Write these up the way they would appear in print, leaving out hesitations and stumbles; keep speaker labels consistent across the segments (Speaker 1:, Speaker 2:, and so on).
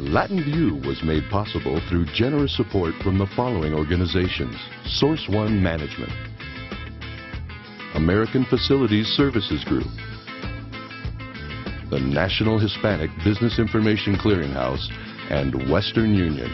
Speaker 1: LatinView was made possible through generous support from the following organizations: Source One Management, American Facilities Services Group, the National Hispanic Business Information Clearinghouse, and Western Union.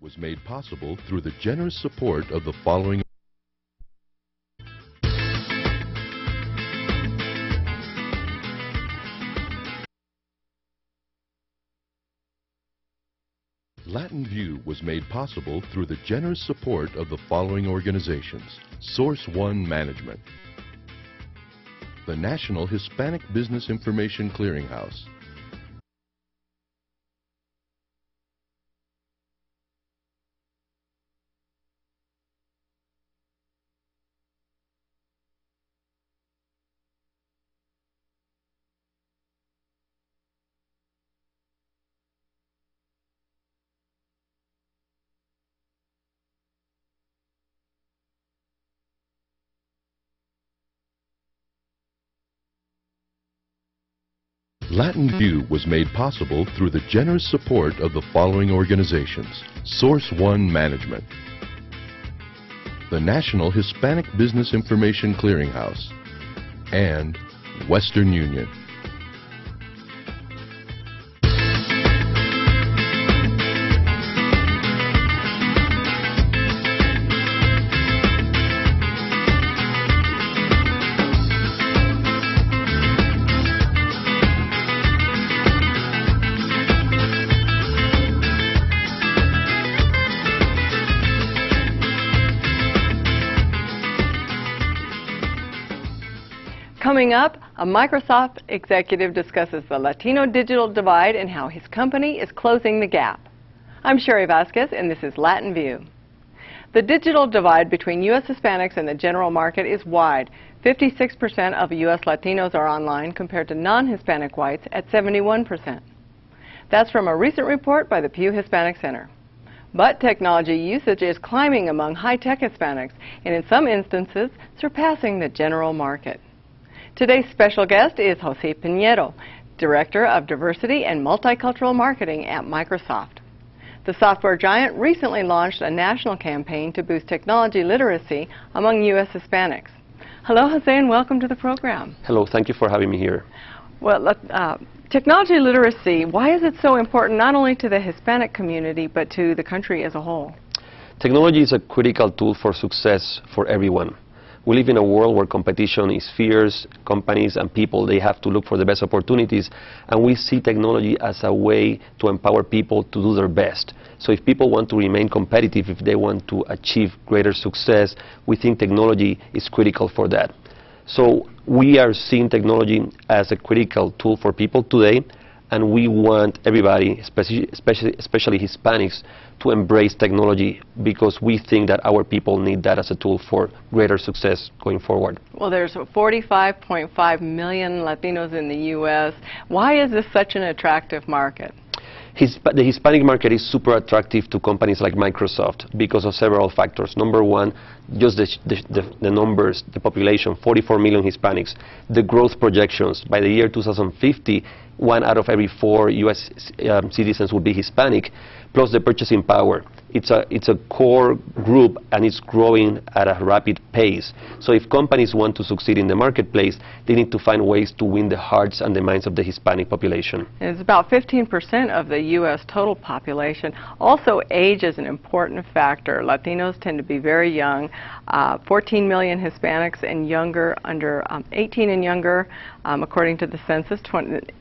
Speaker 1: Was made possible through the generous support of the following. LatinView was made possible through the generous support of the following organizations: Source One Management, the National Hispanic Business Information Clearinghouse, LatinView was made possible through the generous support of the following organizations: Source One Management, the National Hispanic Business Information Clearinghouse, and Western Union.
Speaker 2: Coming up, a Microsoft executive discusses the Latino digital divide and how his company is closing the gap. I'm Sherry Vasquez, and this is LatinView. The digital divide between U.S. Hispanics and the general market is wide. 56% of U.S. Latinos are online compared to non-Hispanic whites at 71%. That's from a recent report by the Pew Hispanic Center. But technology usage is climbing among high-tech Hispanics, and in some instances, surpassing the general market. Today's special guest is Jose Pinero, Director of Diversity and Multicultural Marketing at Microsoft. The software giant recently launched a national campaign to boost technology literacy among U.S. Hispanics. Hello, Jose, and welcome to the program.
Speaker 3: Hello, thank you for having me here.
Speaker 2: Well, technology literacy, why is it so important not only to the Hispanic community but to the country as a whole?
Speaker 3: Technology is a critical tool for success for everyone. We live in a world where competition is fierce. Companies and people, they have to look for the best opportunities, and we see technology as a way to empower people to do their best. So if people want to remain competitive, if they want to achieve greater success, we think technology is critical for that. So we are seeing technology as a critical tool for people today, and we want everybody, especially Hispanics, to embrace technology because we think that our people need that as a tool for greater success going forward.
Speaker 2: Well, there's 45.5 million Latinos in the U.S. Why is this such an attractive market?
Speaker 3: The Hispanic market is super attractive to companies like Microsoft because of several factors. Number one, just the numbers, the population, 44 million Hispanics. The growth projections, by the year 2050, 1 out of every 4 U.S. citizens will be Hispanic, plus the purchasing power. It's a core group, and it's growing at a rapid pace. So if companies want to succeed in the marketplace, they need to find ways to win the hearts and the minds of the Hispanic population.
Speaker 2: It's about 15% of the U.S. total population. Also, age is an important factor. Latinos tend to be very young. 14 million Hispanics and younger, under 18 and younger, according to the census,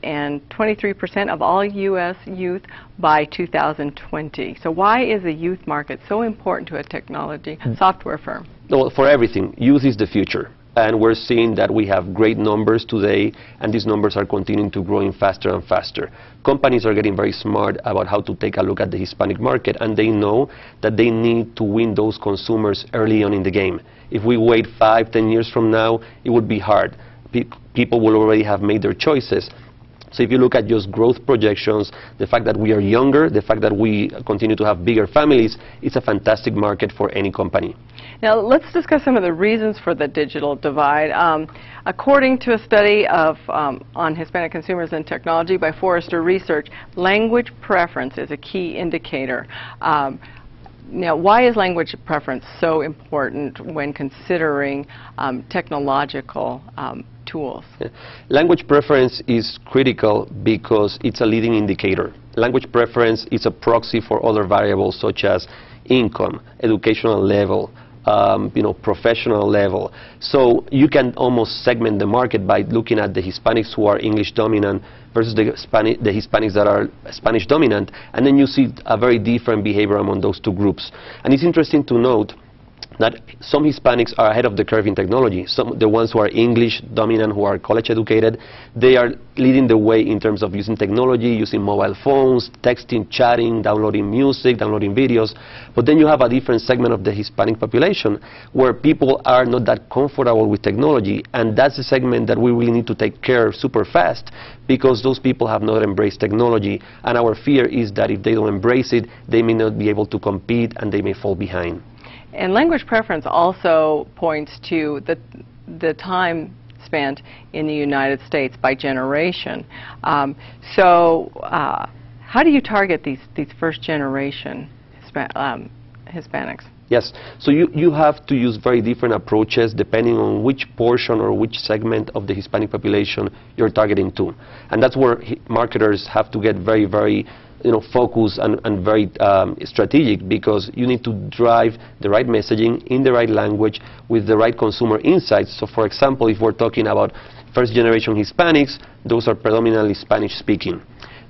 Speaker 2: and 23% of all U.S. youth by 2020. So why is the youth market so important to a technology software firm?
Speaker 3: Well, for everything, youth is the future. And we're seeing that we have great numbers today, and these numbers are continuing to grow faster and faster. Companies are getting very smart about how to take a look at the Hispanic market, and they know that they need to win those consumers early on in the game. If we wait 5, 10 years from now, it would be hard. People will already have made their choices. So if you look at just growth projections, the fact that we are younger, the fact that we continue to have bigger families, it's a fantastic market for any company.
Speaker 2: Now let's discuss some of the reasons for the digital divide. According to a study on Hispanic consumers and technology by Forrester Research, language preference is a key indicator. Now, why is language preference so important when considering technological tools?
Speaker 3: Language preference is critical because it's a leading indicator. Language preference is a proxy for other variables such as income, educational level, professional level. So you can almost segment the market by looking at the Hispanics who are English dominant versus the Hispanics that are Spanish dominant, and then you see a very different behavior among those two groups. And it's interesting to note that some Hispanics are ahead of the curve in technology. The ones who are English dominant, who are college educated, they are leading the way in terms of using technology, using mobile phones, texting, chatting, downloading music, downloading videos. But then you have a different segment of the Hispanic population where people are not that comfortable with technology, and that's a segment that we really need to take care of super fast, because those people have not embraced technology, and our fear is that if they don't embrace it, they may not be able to compete and they may fall behind.
Speaker 2: And language preference also points to the time spent in the United States by generation. So how do you target these first generation Hispanics?
Speaker 3: Yes, so you have to use very different approaches depending on which portion or which segment of the Hispanic population you're targeting to. And that's where marketers have to get very, very focused and very strategic, because you need to drive the right messaging in the right language with the right consumer insights. So for example, if we're talking about first generation Hispanics, those are predominantly Spanish speaking.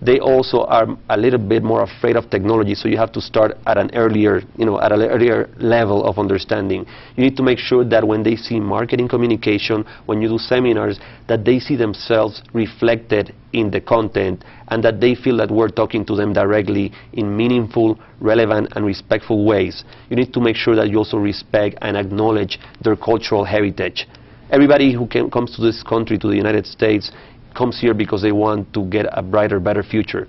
Speaker 3: They also are a little bit more afraid of technology, so you have to start at an earlier, at an earlier level of understanding. You need to make sure that when they see marketing communication, when you do seminars, that they see themselves reflected in the content, and that they feel that we're talking to them directly in meaningful, relevant, and respectful ways. You need to make sure that you also respect and acknowledge their cultural heritage. Everybody who comes to this country, to the United States, comes here because they want to get a brighter, better future,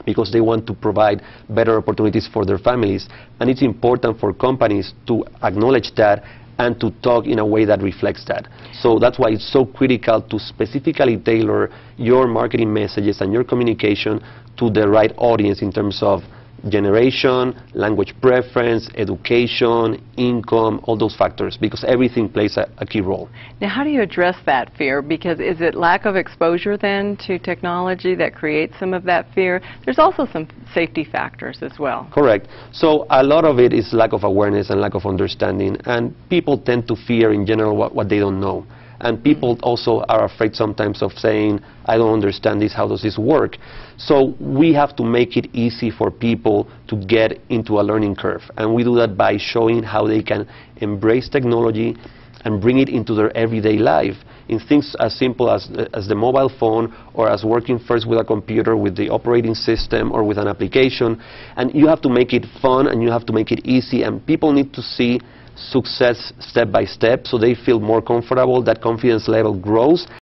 Speaker 3: because they want to provide better opportunities for their families. And it's important for companies to acknowledge that and to talk in a way that reflects that. So that's why it's so critical to specifically tailor your marketing messages and your communication to the right audience in terms of generation, language preference, education, income, all those factors, because everything plays a key role.
Speaker 2: Now, how do you address that fear? Because is it lack of exposure then to technology that creates some of that fear? There's also some safety factors as well.
Speaker 3: Correct. So a lot of it is lack of awareness and lack of understanding, and people tend to fear in general what they don't know. And people also are afraid sometimes of saying, I don't understand this, how does this work? So we have to make it easy for people to get into a learning curve. And we do that by showing how they can embrace technology and bring it into their everyday life in things as simple as the mobile phone, or as working first with a computer, with the operating system, or with an application. And you have to make it fun, and you have to make it easy, and people need to see success step by step, so they feel more comfortable, that confidence level grows,